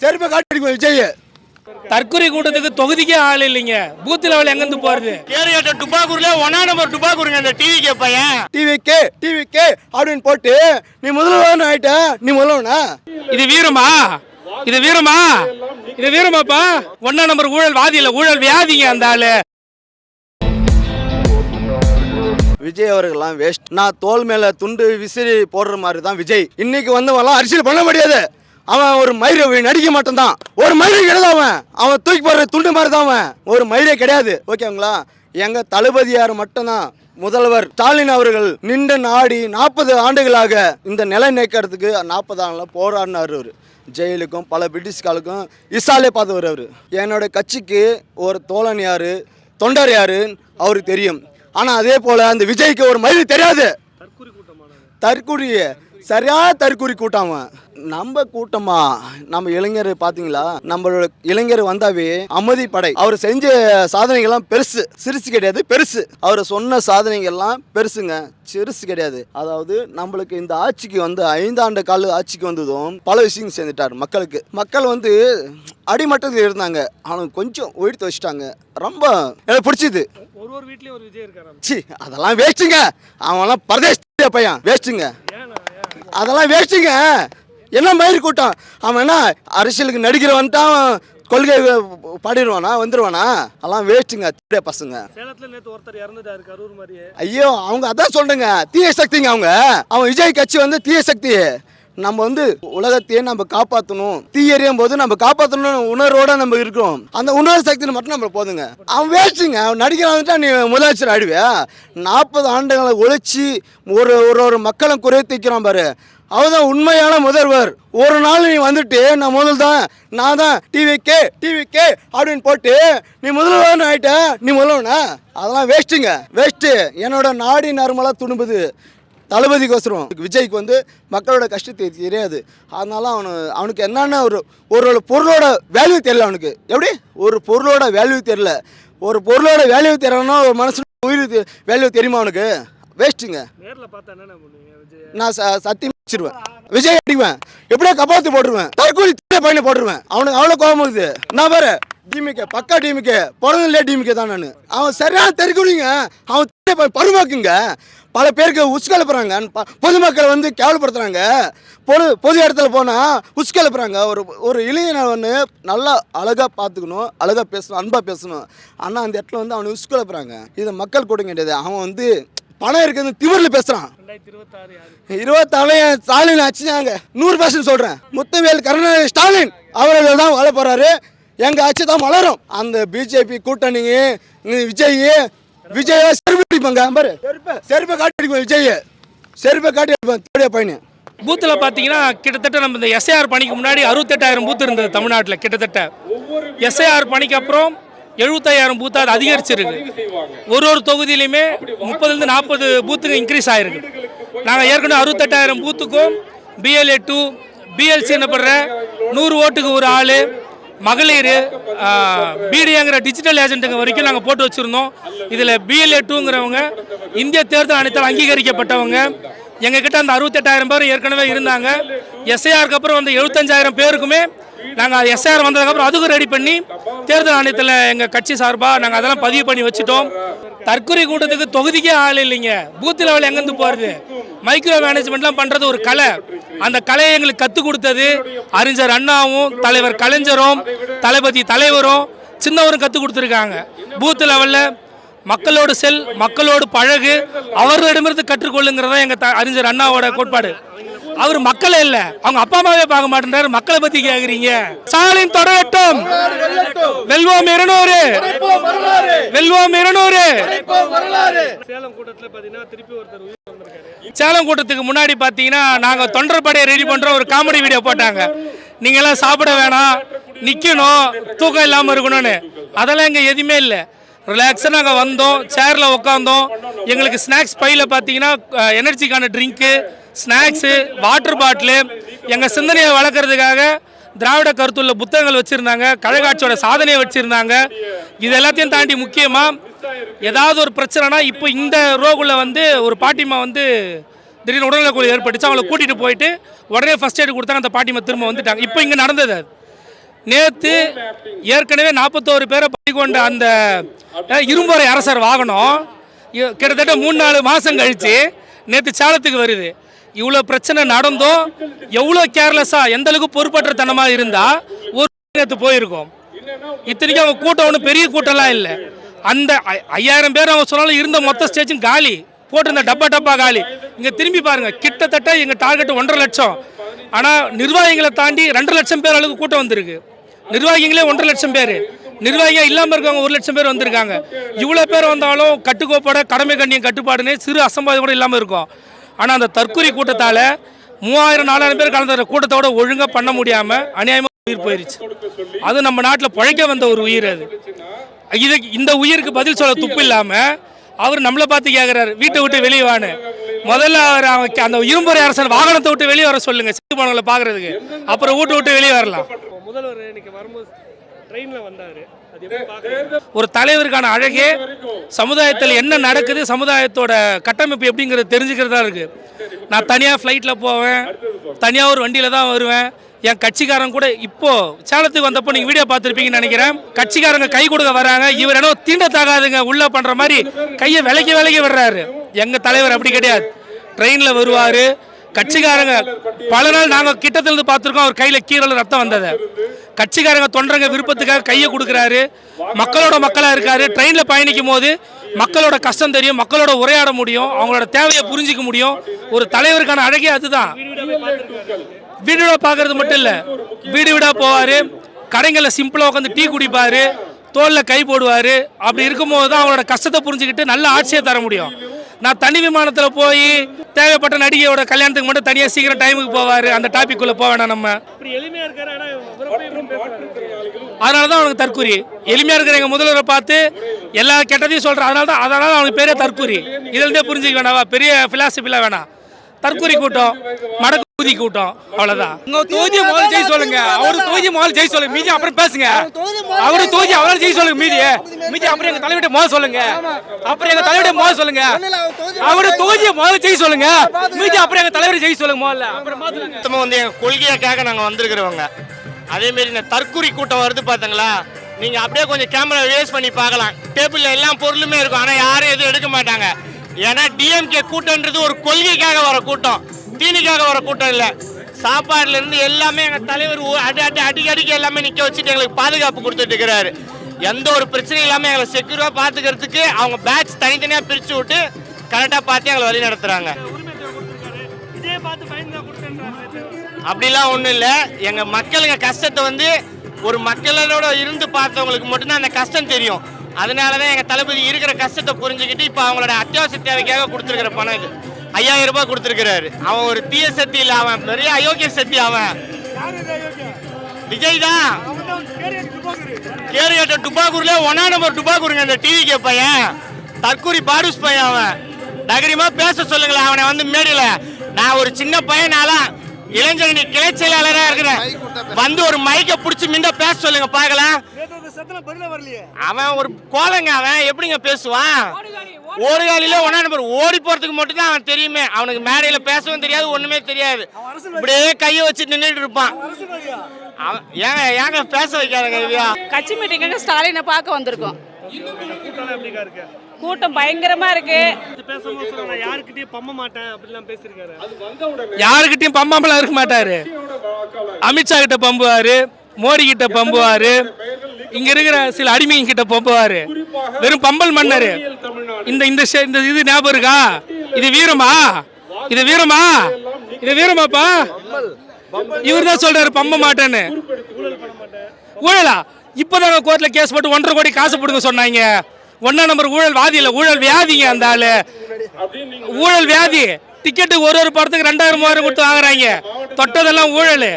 செருப்பை காட்டி விஜய் தற்கொலை கூட்டத்துக்கு தொகுதிக்கே ஆள் இல்லைங்க. பூத் லெவல் எங்கிருந்து போறது? கேரியட்ட டுபாக்கூர்ல 1 நம்பர் டுபாக்கூருங்க அந்த டிவிகே பையன். டிவிகே அப்படின்னு போட்டு நீ முதல்வன் ஆயிட்ட. நீ முதல்வனா? இது வீரமா? இது வீரமா? இது வீரமாப்பா? 1 நம்பர் ஊழல் வாதி இல்ல, ஊழல் வியாதிங்க அந்த ஆளு. விஜய் அவர்கள்லாம் வேஸ்ட். நான் தோல் மேல துண்டு விசிறி போடுற மாதிரி தான் விஜய். இன்னைக்கு வந்தவெல்லாம் அரசியல் பண்ண முடியாது. அவன் ஒரு மயிரை நடிக்க மாட்டான் தான். ஒரு மயிரை கிடையாது. அவன் தூக்கி போடுற துண்டு மாதிரி தான். அவன் ஒரு மயிரே கிடையாது. ஓகேங்களா? எங்க தளபதியார் மட்டும்தான் முதல்வர் ஸ்டாலின் அவர்கள் நின்று நாடி 40 ஆண்டுகளாக இந்த நிலை நீக்கிறதுக்கு 40 ஆண்டுல போராடினார். அவர் ஜெயிலுக்கும் பல பிரிட்டிஷ்காலுக்கும் இசாலே பார்த்தவர். அவர் என்னோட கட்சிக்கு ஒரு தோழன் யாரு, தொண்டர் யாருன்னு அவருக்கு தெரியும். ஆனால் அதே போல் அந்த விஜய்க்கு ஒரு மயில் தெரியாது. தற்குறி சரியான தற்குறி கூட்டம். நம்ம கூட்டமா நம்ம இளைஞர் பார்த்தீங்களா? நம்மளோட இளைஞர் வந்தாவே அமைதி படை. அவர் செஞ்ச சாதனைகள்லாம் பெருசு, சிறுசு கிடையாது, பெருசு. அவர் சொன்ன சாதனைகள்லாம் பெருசுங்க, சிறுசு கிடையாது. அதாவது நம்மளுக்கு இந்த ஆட்சிக்கு வந்து 5 ஆண்டு கால ஆட்சிக்கு வந்ததும் பல விஷயம் செஞ்சுட்டார் மக்களுக்கு. மக்கள் வந்து அடிமட்டத்தில் இருந்தாங்க, ஆனால் கொஞ்சம் உயர்த்து வச்சுட்டாங்க. ரொம்ப எனக்கு பிடிச்சிது. ஒரு வீட்லயும் ஒரு விஜய் இருக்காரு. சி அதெல்லாம் வேஸ்ட்டுங்க. அவன்லாம் பரதேச பையன், வேஸ்ட்டுங்க. அதெல்லாம் வேஸ்ட்டுங்க. என்ன மயிர் கூட்டம். அவன் என்ன அரசியலுக்கு நடிக்கிறவன்ட்டான் கொள்கை பாடிடுவானா, வந்துடுவானா? அதெல்லாம் வேஸ்ட்டுங்க, தீய பசங்க. சேலத்துல நேத்து ஒருத்தர் இறந்துட்டாரு கரூர் மாதிரியே. ஐயோ, அவங்க அதான் சொல்றேங்க, தீய சக்திங்க அவங்க. அவன் விஜய் கட்சி வந்து தீய சக்தி. நம்ம வந்து உலகத்தையே நம்ம காப்பாற்றணும், தீ எறியும் போது நம்ம காப்பாற்றணும் உணர்வோட நம்ம இருக்கோம். அந்த உணர்வு சக்தி மட்டும் நம்ம போதுங்க. அவன் வேஸ்ட்டுங்க. அவன் நடிக்கிறான்ட்டா நீ முதலமைச்சர் ஆயிடுவியா? 40 ஆண்டுகளை ஒழிச்சு ஒரு மக்களை குறைத்திக்கிறான் பாரு. அவதான் உண்மையான முதல்வர். ஒரு நாள் நீ வந்துட்டு நான் முதல் தான், நான் தான் டிவிகே அப்படின்னு போட்டு நீ முதல்வன் ஆயிட்ட. நீ முதல்வனா? அதெல்லாம் வேஸ்ட்டுங்க, வேஸ்ட்டு. என்னோட நாடி நறுமலாக துணும்புது தளபதிக்கோசரம். விஜய்க்கு வந்து மக்களோட கஷ்டத்தை தெரியாது. அதனால அவனுக்கு என்னென்ன ஒரு பொருளோட வேல்யூ தெரியல. அவனுக்கு எப்படி ஒரு பொருளோட வேல்யூ தெரியல. ஒரு பொருளோட வேல்யூ தெரியலன்னா ஒரு மனசு உயிர் வேல்யூ தெரியுமா அவனுக்கு? வேஸ்ட்டுங்க. நான் சத்தியமா வச்சிருவேன். விஜய் அடிக்குவேன், எப்படியா கபாத்து போட்டுருவேன், தற்கொலை பையனை போட்டுருவேன். அவனுக்கு அவ்வளோ கோபம் இருக்குது. நான் வேற டிமிகே, பக்கா டிமிகே, பிறந்தலே டிமிகே தான் நான். அவன் சரியான தெருக்குழிங்க. அவன் பருமாக்குங்க. பல பேருக்கு உஸ்கலப்புறாங்க, பொதுமக்களை வந்து கேவலப்படுத்துறாங்க. பொது இடத்துல போனால் உஸ்கலப்புறாங்க. ஒரு இளைஞனை ஒன்று நல்லா அழகாக பார்த்துக்கணும், அழகாக பேசணும், அன்பாக பேசணும். ஆனால் அந்த இடத்துல வந்து அவனை உஸ்கலப்புறாங்க. இதை மக்கள் கூட கிடையாது. அவன் வந்து பணம் இருக்கிறது திமிரில் பேசுகிறான். 26 ஸ்டாலின் ஆச்சுனாங்க 100% சொல்கிறேன். முத்துவேல் கருணாநிதி ஸ்டாலின் அவர்கள் தான் வாழ போகிறாரு. எங்கள் ஆட்சி தான் வளரும். அந்த பிஜேபி கூட்டணிங்க விஜய் செருப்பு அடிப்பாங்க பாரு. செருப்பை காட்டி அடிப்போம். விஜய் செருப்பை காட்டி அடிப்போம். தேடிய பையன் பூத்தில் பார்த்தீங்கன்னா கிட்டத்தட்ட நம்ம இந்த எஸ்ஐஆர் பணிக்கு முன்னாடி 68,000 பூத்து இருந்தது தமிழ்நாட்டில். கிட்டத்தட்ட எஸ்ஐஆர் பணிக்கு அப்புறம் 75,000 பூத்து அது அதிகரிச்சிருக்கு. ஒரு தொகுதியிலையுமே 30லேருந்து 40 பூத்துக்கு இன்க்ரீஸ் ஆகிருக்கு. நாங்கள் ஏற்கனவே 68,000 பூத்துக்கும் BLA 2 BLC என்னப்படுற 100 ஓட்டுக்கு ஒரு ஆள், மகளிர், பிடிங்கிற டிஜிட்டல் ஏஜென்ட்டுங்க வரைக்கும் நாங்கள் போட்டு வச்சுருந்தோம். இதில் BLA 2ங்கிறவங்க இந்திய தேர்தல் ஆணையத்தால் அங்கீகரிக்கப்பட்டவங்க. எங்ககிட்ட அந்த 68,000 பேர் ஏற்கனவே இருந்தாங்க. எஸ்ஐஆருக்கு அப்புறம் வந்து 75,000 பேருக்குமே நாங்கள் எஸ்ஐஆர் வந்ததுக்கப்புறம் அதுக்கும் ரெடி பண்ணி தேர்தல் ஆணையத்தில் எங்கள் கட்சி சார்பாக நாங்கள் அதெல்லாம் பதிவு பண்ணி வச்சுட்டோம். தற்கொலை கூட்டத்துக்கு தொகுதிக்கே ஆள் இல்லைங்க. பூத் லெவல் எங்கேருந்து போகிறது? மைக்ரோ மேனேஜ்மெண்ட்லாம் பண்ணுறது ஒரு கலை. அந்த கலையை எங்களுக்கு கற்றுக் கொடுத்தது அறிஞர் அண்ணாவும் தலைவர் கலைஞரும் தளபதி தலைவரும் சின்னவரும் கற்றுக் கொடுத்துருக்காங்க. பூத் லெவலில் மக்களோடு செல், மக்களோடு பழகு, அவர்களிடமிருந்து கற்றுக்கொள்ளுங்கிறதா எங்கள் அறிஞர் அண்ணாவோட கோட்பாடு. அவர் மக்களே இல்லை, அவங்க அப்பா அம்மாவே பார்க்க மாட்டேன்றாரு. மக்களை பற்றி கேட்குறீங்க. ஸ்டாலின் தொடரட்டும், வெல்வோம் 200, வெல்வோம் 200. சேலம் கூட்டத்துக்கு முன்னாடி பார்த்தீங்கன்னா நாங்கள் தொண்டர் படையை ரெடி பண்ணுறோம். ஒரு காமெடி வீடியோ போட்டாங்க. நீங்கள்லாம் சாப்பிட வேணாம், நிற்கணும், தூக்கம் இல்லாமல் இருக்கணும்னு. அதெல்லாம் இங்கே எதுவுமே இல்லை. ரிலாக்ஸாக நாங்கள் வந்தோம், சேரில் உட்காந்தோம். எங்களுக்கு ஸ்நாக்ஸ் பையில் பார்த்தீங்கன்னா எனர்ஜிக்கான ட்ரிங்க்கு, ஸ்நாக்ஸு, வாட்டர் பாட்டிலு, எங்கள் சிந்தனையை வளர்க்குறதுக்காக திராவிட கருத்துள்ள புத்தகங்கள் வச்சுருந்தாங்க, கழகாட்சியோட சாதனையை வச்சுருந்தாங்க. இது எல்லாத்தையும் தாண்டி முக்கியமாக ஏதாவது ஒரு பிரச்சனைனா இப்போ இந்த ரோகுள்ள வந்து ஒரு பாட்டிமா வந்து திடீர்னு உடல்நலக்குழு ஏற்பட்டுச்சு. அவங்கள கூட்டிகிட்டு போயிட்டு உடனே ஃபஸ்ட் எய்டு கொடுத்தாங்க. அந்த பாட்டிமா திரும்ப வந்துட்டாங்க. இப்போ இங்கே நடந்தது அது நேற்று ஏற்கனவே 41 பேரை பலி கொண்ட அந்த இரும்புரை அரசர் வாகனம் கிட்டத்தட்ட 3-4 மாதம் கழித்து நேற்று சேலத்துக்கு வருது. இவ்வளோ பிரச்சனை நடந்தும் எவ்வளோ கேர்லெஸ்ஸாக எந்த அளவுக்கு பொறுப்பற்றத்தனமாக இருந்தால் ஒரு நேற்று போயிருக்கோம். இத்தனைக்கும் அவங்க கூட்டம் ஒன்றும் பெரிய கூட்டம்லாம் இல்லை. அந்த 5000 பேர் அவங்க சொன்னாலும் இருந்த மொத்த ஸ்டேஜும் காலி, போட்டிருந்த டப்பா காலி. இங்கே திரும்பி பாருங்கள், கிட்டத்தட்ட எங்கள் டார்கெட் 1.5 லட்சம். ஆனால் நிர்வாகிகளை தாண்டி 2 லட்சம் பேர் அளவுக்கு கூட்டம் வந்திருக்கு. நிர்வாகிகளே 1.5 லட்சம் பேர், நிர்வாகிகள் இல்லாமல் இருக்கவங்க 1 லட்சம் பேர் வந்திருக்காங்க. இவ்வளோ பேர் வந்தாலும் கட்டுக்கோப்போட கடமை கண்ணியம் கட்டுப்பாடுன்னு சிறு அசம்பாவிதம் கூட இல்லாமல் இருக்கும். ஆனால் அந்த தற்கொலை கூட்டத்தால் 3000-4000 பேர் கலந்த கூட்டத்தோட ஒழுங்காக பண்ண முடியாமல் அநியாயமாக உயிர் போயிருச்சு. அது நம்ம நாட்டில் பிழைக்க வந்த ஒரு உயிர். அது இந்த உயிருக்கு பதில் சொல்ல துப்பு இல்லாமல் அவர் நம்மளை பார்த்து கேட்குறாரு, வீட்டை விட்டு வெளியே வான்னு. முதல்ல அவர் அந்த இரும்புரை அரசர் வாகனத்தை விட்டு வெளியே வர சொல்லுங்க, செத்து போனவங்களை பார்க்கறதுக்கு. அப்புறம் வீட்டை விட்டு வெளியே வரலாம். முதல்வர் இன்னைக்கு வரும்போது ட்ரெயினில் வந்தார். ஒரு தலைவருக்கான அழகே சமுதாயத்தில் என்ன நடக்குது, சமுதாயத்தோட கட்டமைப்பு எப்படிங்கிறது தெரிஞ்சுக்கிறதா இருக்குது. நான் தனியாக ஃப்ளைட்டில் போவேன், தனியாக ஒரு வண்டியில் தான் வருவேன். என் கட்சிக்காரங்க கூட இப்போது சேலத்துக்கு வந்தப்போ நீங்கள் வீடியோ பார்த்துருப்பீங்கன்னு நினைக்கிறேன். கட்சிக்காரங்க கை கொடுக்க வராங்க, இவர் என்ன தீண்டத்தாகாதுங்க உள்ளே பண்ணுற மாதிரி கையை விலைக்கு விடுறாரு. எங்கள் தலைவர் அப்படி கிடையாது. ட்ரெயினில் வருவார், கட்சிக்காரங்க பல நாள் நாங்கள் கிட்டத்திலிருந்து பார்த்துருக்கோம். அவர் கையில் கீரல் ரத்தம் வந்ததை கட்சிக்காரங்க தொண்டரங்க விருப்பத்துக்காக கையை கொடுக்குறாரு. மக்களோட மக்களாக இருக்காரு. ட்ரெயினில் பயணிக்கும் போது மக்களோட கஷ்டம் தெரியும், மக்களோட உரையாட முடியும், அவங்களோட தேவையை புரிஞ்சிக்க முடியும். ஒரு தலைவருக்கான அழகே அதுதான். வீடு வீடாக பார்க்கறது மட்டும் இல்லை, வீடு வீடாக போவார், கடைகளில் சிம்பிளாக உட்காந்து டீ குடிப்பார், தோளில் கை போடுவார். அப்படி இருக்கும்போது தான் அவங்களோட கஷ்டத்தை புரிஞ்சுக்கிட்டு நல்ல ஆட்சியை தர முடியும். நான் தனி விமானத்தில் போய் தேவைப்பட்ட நடிகையோட கல்யாணத்துக்கு மட்டும் தனியாக சீக்கிரம் டைமுக்கு போவார். அந்த டாபிக்குள்ளே போவேணா நம்ம. அதனால தான் அவனுக்கு தற்கூரி. எளிமையாக இருக்கிற எங்கள் முதல்வரை பார்த்து எல்லா கெட்டதையும் சொல்கிறேன். அதனால அவனுக்கு பேரே தற்கூரி. இதுலேருந்தே புரிஞ்சுக்க வேணாவா, பெரிய ஃபிலாசபிலாம் வேணாம். தற்கூரி கூட்டம், மடக்கு ஊதி கூட்டம், அவ்வளோதான். உங்க தொகுதியை முதல்ல ஜெய் சொல்லுங்க. அவரு தொகுதியை முதல்ல ஜெய் சொல்லுங்க, மீதி அப்புறம் பேசுங்க. அவரு தொகுதி அவரால் ஜெய் சொல்லுங்க, மீதி அப்புறம் எங்க தலைவர்கிட்ட முதல்ல சொல்லுங்க. அப்புறம் எங்க தலைவர்கிட்ட முதல்ல சொல்லுங்க. அவரு தொகுதியை முதல்ல ஜெய் சொல்லுங்க, மீதி அப்புறம் எங்க தலைவர் ஜெய் சொல்லுங்க முதல்ல. அப்புறம் வந்து எங்க கொள்கைக்காக நாங்க வந்திருக்கிறவங்க. அதே மாதிரி இந்த தற்கூரி கூட்டம் வருது பாத்தீங்களா, நீங்க அப்படியே கொஞ்சம் கேமரா வேஸ்ட் பண்ணி பார்க்கலாம். டேபிள்ல எல்லா பொருளுமே இருக்கும், ஆனா யாரும் எதுவும் எடுக்க மாட்டாங்க. ஏன்னா டிஎம்கே கூட்டம்ன்றது ஒரு கொள்கைக்காக வர கூட்டம், தீனிக்காக வர கூட்டம் இல்லை. சாப்பாடுல இருந்து எல்லாமே எங்க தலைவர் அடிக்கடிக்கு எல்லாமே நிக்க வச்சுட்டு எங்களுக்கு பாதுகாப்பு கொடுத்துட்டு இருக்கிறாரு. எந்த ஒரு பிரச்சனையும் இல்லாம எங்களை செக்யூரா பாத்துக்கிறதுக்கு அவங்க பேட்ச் தனித்தனியா பிரிச்சு விட்டு கரெக்டா பார்த்து எங்களை வழி நடத்துறாங்க. அப்படிலாம் ஒண்ணும் இல்லை. எங்க மக்களுங்க கஷ்டத்தை வந்து ஒரு மக்களோட இருந்து பார்த்தவங்களுக்கு மட்டும்தான் அந்த கஷ்டம் தெரியும். அதனாலதான் எங்க தளபதி இருக்கிற கஷ்டத்தை புரிஞ்சுக்கிட்டு இப்ப அவங்களோட அத்தியாவசிய தேவைக்காக கொடுத்துருக்கிற பணம் இது 5000 ரூபாய் கொடுத்துருக்கிறாரு. அவன் ஒரு தீய சக்தி இல்லை, அவன் பெரிய அயோக்கிய சக்தி. அவன் விஜய் தான். கேரியட்ட டுபாகூர்ல 1 நம்பர் டுபாகூருங்க இந்த டிவிகே பையன், தற்கூரி பாடுஸ் பையன். அவன் தைரியமா பேச சொல்லுங்களேன் அவனை வந்து மேடையில. நான் ஒரு சின்ன பையனால இளைஞரணி கிளை செயலாளரா இருக்கிறேன், வந்து ஒரு மைக்க புடிச்சு மிண்ட பேச சொல்லுங்க பாக்கலாம். அவன் ஒரு கோலங்க, அவன் எப்படிங்க பேசுவான்? ஒரு காலில 1 நம்பர் ஓடி போறதுக்கு மட்டும் தான் அவன் தெரியுமே. அவனுக்கு மேடையில பேசவும் தெரியாது, ஒண்ணுமே தெரியாது. இப்படியே கையை வச்சு நின்றுட்டு இருப்பான். ஏங்க பேச வைக்காதங்க. கட்சி மீட்டிங்காக ஸ்டாலினை பார்க்க வந்திருக்கோம். கூட்டம் பயங்கரமா இருக்கு. யாருக்கிட்டையும் பம்ப மாட்டேன் அப்படிலாம் பேசிருக்காரு. யாருக்கிட்டையும் பம்பாமலாம் இருக்க மாட்டாரு. அமித்ஷா கிட்ட பம்புவாரு, மோடி கிட்ட பம்புவாரு, இங்க இருக்கிற சில அடிமைங்க கிட்ட பம்புவாரு. வெறும் பம்பல் மன்னர். இந்த இது ஞாபகம் இருக்கா? இது வீரமா? இது வீரமா? இது வீரமாப்பா? இவர் தான் சொல்றாரு பம்ப மாட்டேன்னு. ஊழலா? இப்பதாங்க கோர்ட்ல கேஸ் போட்டு 1.5 கோடி காசு போடுங்க சொன்னாங்க. 1 நம்பர் ஊழல் வாதி இல்ல, ஊழல் வியாதிங்க. அந்த ஆளு ஊழல் வியாதி. டிக்கெட்டு ஒரு படத்துக்கு 2000-3000 கொடுத்து வாங்குறாங்க. தொட்டதெல்லாம் ஊழல்.